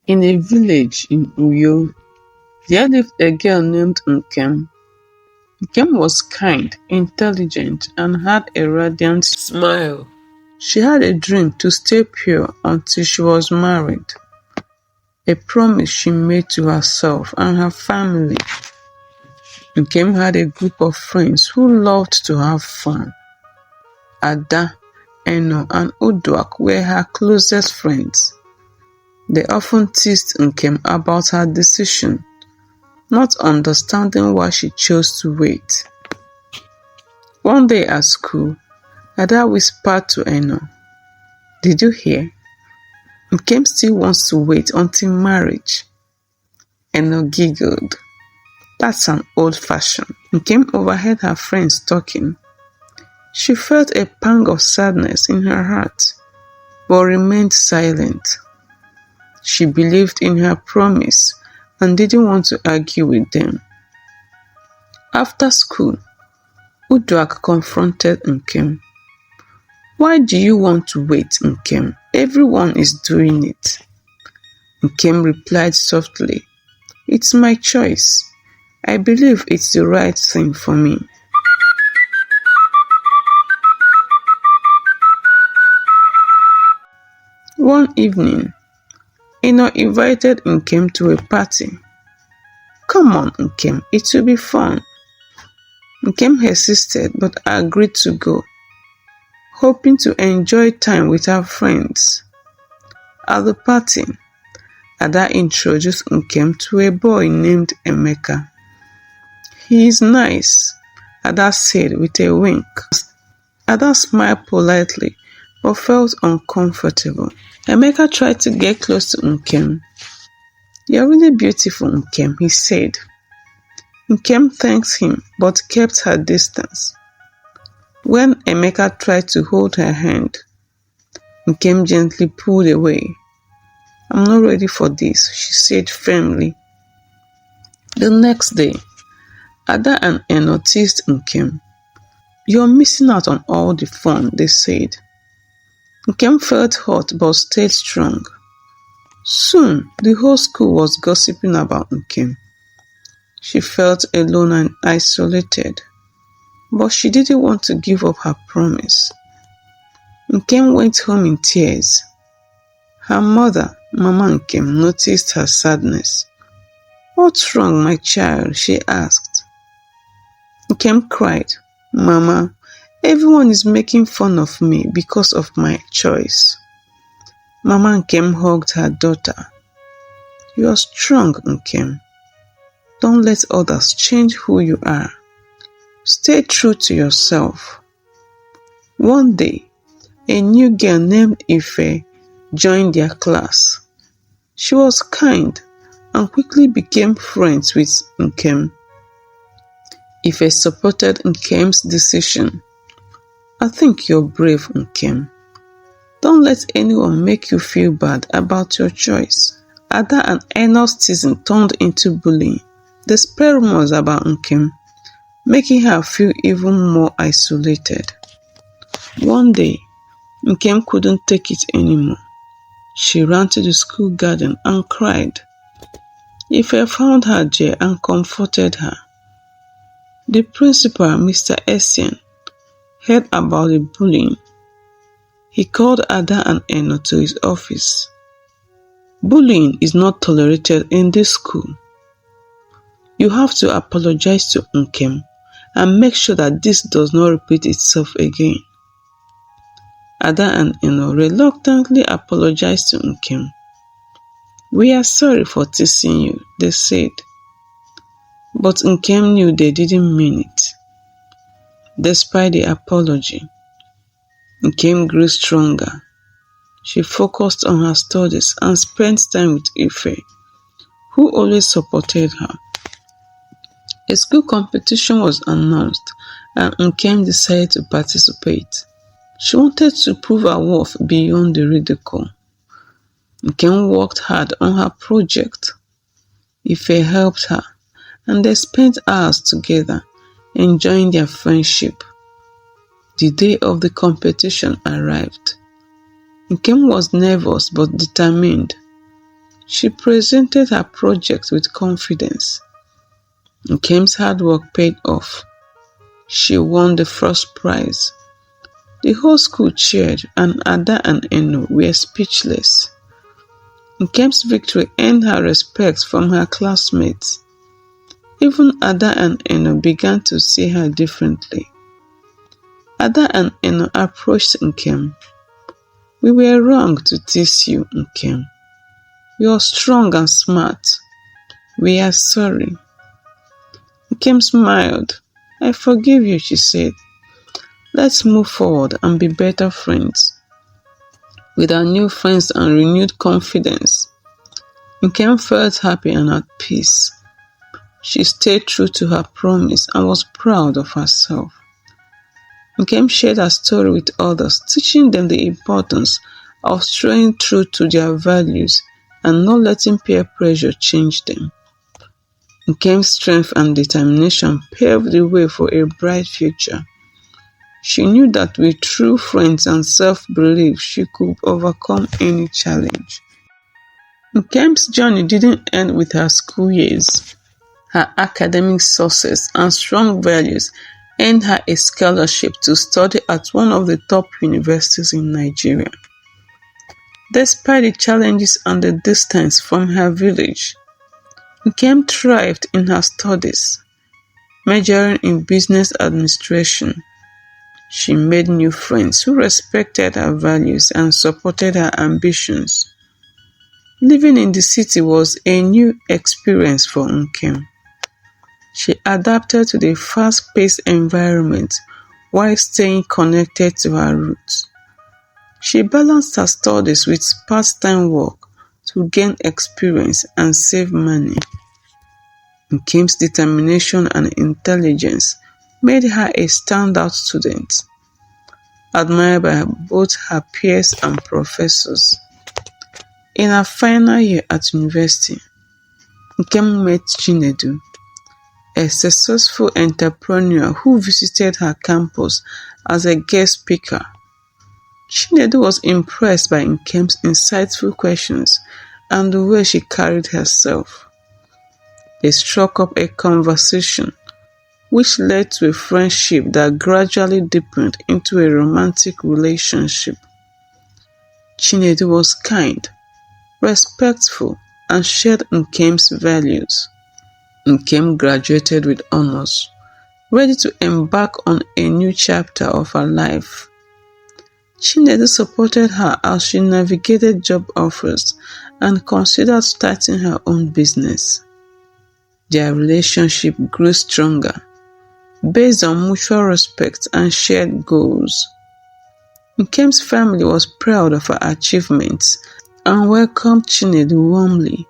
In a village in Uyo, there lived a girl named Nkem. Nkem was kind, intelligent, and had a radiant smile. She had a dream to stay pure until she was married, a promise she made to herself and her family. Nkem had a group of friends who loved to have fun. Ada, Eno, and Uduak were her closest friends. They often teased Nkem about her decision, not understanding why she chose to wait. One day at school, Ada whispered to Eno, "Did you hear? Nkem still wants to wait until marriage." Eno giggled. "That's an old fashion." Nkem overheard her friends talking. She felt a pang of sadness in her heart, but remained silent. She believed in her promise and didn't want to argue with them. After school, Uduak confronted Nkem. "Why do you want to wait, Nkem? Everyone is doing it." Nkem replied softly, "It's my choice. I believe it's the right thing for me." One evening, Eno invited Nkem to a party. "Come on, Nkem, it will be fun." Nkem hesitated but agreed to go, hoping to enjoy time with her friends. At the party, Ada introduced Nkem to a boy named Emeka. "He is nice," Ada said with a wink. Ada smiled politely but felt uncomfortable. Emeka tried to get close to Nkem. "You're really beautiful, Nkem," he said. Nkem thanked him but kept her distance. When Emeka tried to hold her hand, Nkem gently pulled away. "I'm not ready for this," she said firmly. The next day, Ada and Eno teased Nkem. "You're missing out on all the fun," they said. Nkem felt hot but stayed strong. Soon, the whole school was gossiping about Nkem. She felt alone and isolated, but she didn't want to give up her promise. Nkem went home in tears. Her mother, Mama Nkem, noticed her sadness. "What's wrong, my child?" she asked. Nkem cried, "Mama, everyone is making fun of me because of my choice." Mama Nkem hugged her daughter. "You are strong, Nkem. Don't let others change who you are. Stay true to yourself." One day, a new girl named Ife joined their class. She was kind and quickly became friends with Nkem. Ife supported Nkem's decision. "I think you're brave, Nkem. Don't let anyone make you feel bad about your choice." Ada and Eno's teasing turned into bullying. They spread rumors about Nkem, making her feel even more isolated. One day, Nkem couldn't take it anymore. She ran to the school garden and cried. Ife found her there and comforted her. The principal, Mr. Essien, heard about the bullying. He called Ada and Eno to his office. "Bullying is not tolerated in this school. You have to apologize to Nkem and make sure that this does not repeat itself again." Ada and Eno reluctantly apologized to Nkem. "We are sorry for teasing you," they said. But Nkem knew they didn't mean it. Despite the apology, Nkem grew stronger. She focused on her studies and spent time with Ife, who always supported her. A school competition was announced and Nkem decided to participate. She wanted to prove her worth beyond the ridicule. Rgin worked hard on her project. Ife helped her, and they spent hours together, enjoying their friendship. The day of the competition arrived. Rgin was nervous but determined. She presented her project with confidence. Nkem's hard work paid off. She won the first prize. The whole school cheered and Ada and Eno were speechless. Nkem's victory earned her respect from her classmates. Even Ada and Eno began to see her differently. Ada and Eno approached Nkem. "We were wrong to tease you, Nkem. You're strong and smart. We are sorry." Nkem smiled. "I forgive you," she said. "Let's move forward and be better friends." With her new friends and renewed confidence, Nkem felt happy and at peace. She stayed true to her promise and was proud of herself. Nkem shared her story with others, teaching them the importance of staying true to their values and not letting peer pressure change them. Nkem's strength and determination paved the way for a bright future. She knew that with true friends and self-belief, she could overcome any challenge. Nkem's journey didn't end with her school years. Her academic success and strong values earned her a scholarship to study at one of the top universities in Nigeria. Despite the challenges and the distance from her village, Nkem thrived in her studies, majoring in business administration. She made new friends who respected her values and supported her ambitions. Living in the city was a new experience for Nkem. She adapted to the fast-paced environment while staying connected to her roots. She balanced her studies with part-time work to gain experience and save money. Nkem's determination and intelligence made her a standout student, admired by both her peers and professors. In her final year at university, Nkem met Chinedu, a successful entrepreneur who visited her campus as a guest speaker. Chinedu was impressed by Nkem's insightful questions and the way she carried herself. They struck up a conversation, which led to a friendship that gradually deepened into a romantic relationship. Chinedu was kind, respectful, and shared Nkem's values. Nkem graduated with honors, ready to embark on a new chapter of her life. Chinedu supported her as she navigated job offers and considered starting her own business. Their relationship grew stronger, based on mutual respect and shared goals. Nkem's family was proud of her achievements and welcomed Chinedu warmly.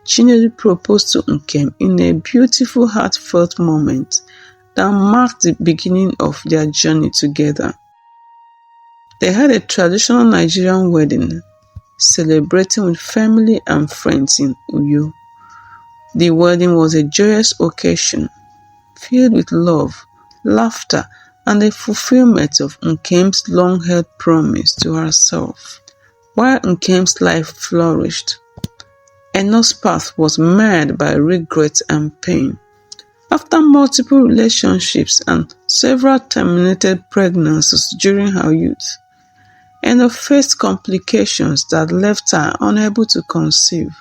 Chinedu proposed to Nkem in a beautiful, heartfelt moment that marked the beginning of their journey together. They had a traditional Nigerian wedding, celebrating with family and friends in Uyo. The wedding was a joyous occasion, filled with love, laughter, and the fulfillment of Nkem's long-held promise to herself. While Nkem's life flourished, Eno's path was marred by regret and pain. After multiple relationships and several terminated pregnancies during her youth, Eno faced complications that left her unable to conceive.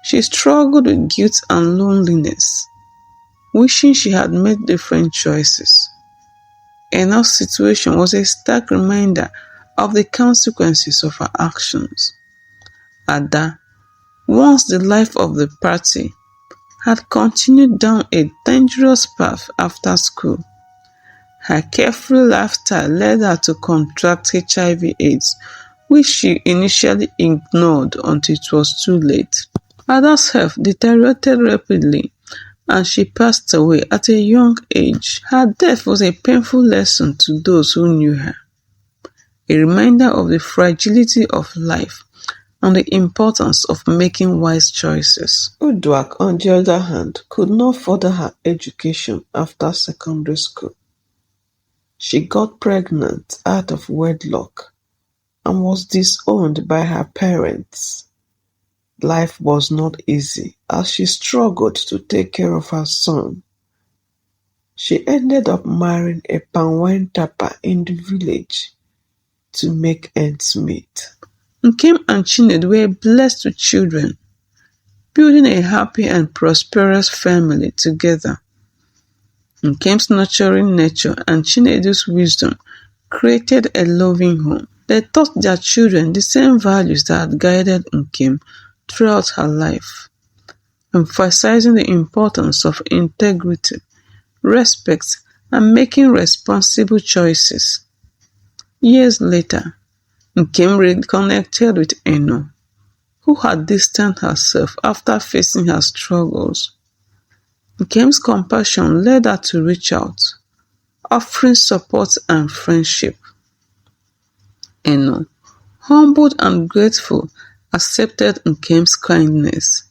She struggled with guilt and loneliness, wishing she had made different choices. Eno's situation was a stark reminder of the consequences of her actions. Ada, once the life of the party, had continued down a dangerous path after school. Her carefree lifestyle led her to contract HIV/AIDS, which she initially ignored until it was too late. Ada's health deteriorated rapidly and she passed away at a young age. Her death was a painful lesson to those who knew her, a reminder of the fragility of life and the importance of making wise choices. Uduak, on the other hand, could not further her education after secondary school. She got pregnant out of wedlock and was disowned by her parents. Life was not easy as she struggled to take care of her son. She ended up marrying a palm wine tapper in the village to make ends meet. Nkem and Chinedu were blessed with children, building a happy and prosperous family together. Nkem's nurturing nature and Chinedu's wisdom created a loving home. They taught their children the same values that had guided Nkem throughout her life, emphasizing the importance of integrity, respect, and making responsible choices. Years later, Nkem reconnected with Eno, who had distanced herself after facing her struggles. Nkem's compassion led her to reach out, offering support and friendship. Eno, humbled and grateful, accepted Nkem's kindness.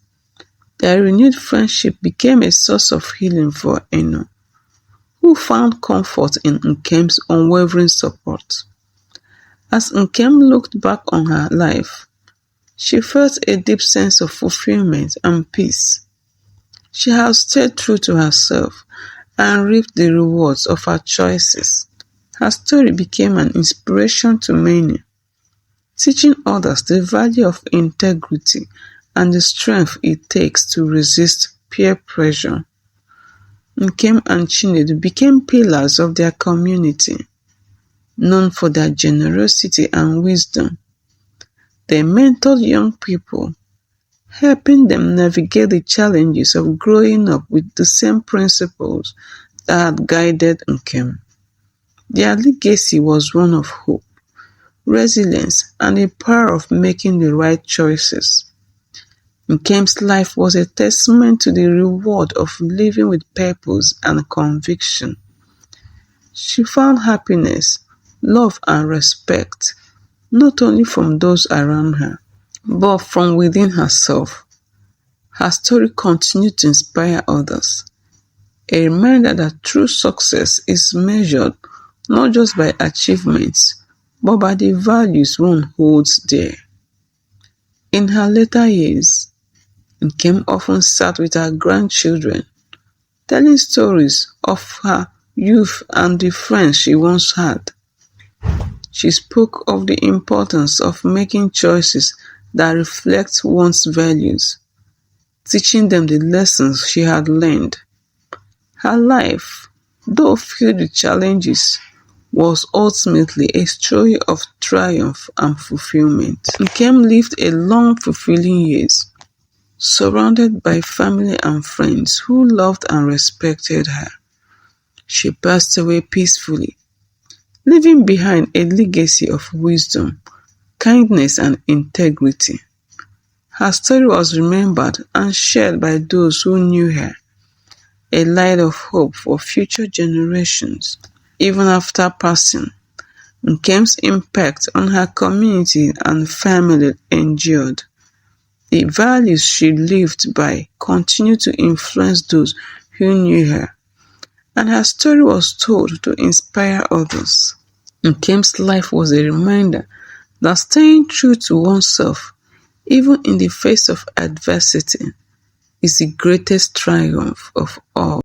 Their renewed friendship became a source of healing for Eno, who found comfort in Nkem's unwavering support. As Nkem looked back on her life, she felt a deep sense of fulfillment and peace. She had stayed true to herself and reaped the rewards of her choices. Her story became an inspiration to many, teaching others the value of integrity and the strength it takes to resist peer pressure. Nkem and Chinedu became pillars of their community, known for their generosity and wisdom. They mentored young people, helping them navigate the challenges of growing up with the same principles that had guided Nkem. Their legacy was one of hope, resilience, and the power of making the right choices. Nkem's life was a testament to the reward of living with purpose and conviction. She found happiness, love, and respect not only from those around her, but from within herself. Her story continued to inspire others, a reminder that true success is measured not just by achievements, but by the values one holds dear. In her later years, Nkem often sat with her grandchildren, telling stories of her youth and the friends she once had. She spoke of the importance of making choices that reflect one's values, teaching them the lessons she had learned. Her life, though filled with challenges, was ultimately a story of triumph and fulfillment. Nkem lived a long, fulfilling years, surrounded by family and friends who loved and respected her. She passed away peacefully, leaving behind a legacy of wisdom, kindness, and integrity. Her story was remembered and shared by those who knew her, a light of hope for future generations. Even after passing, Nkem's impact on her community and family endured. The values she lived by continued to influence those who knew her, and her story was told to inspire others. Nkem's life was a reminder that staying true to oneself, even in the face of adversity, is the greatest triumph of all.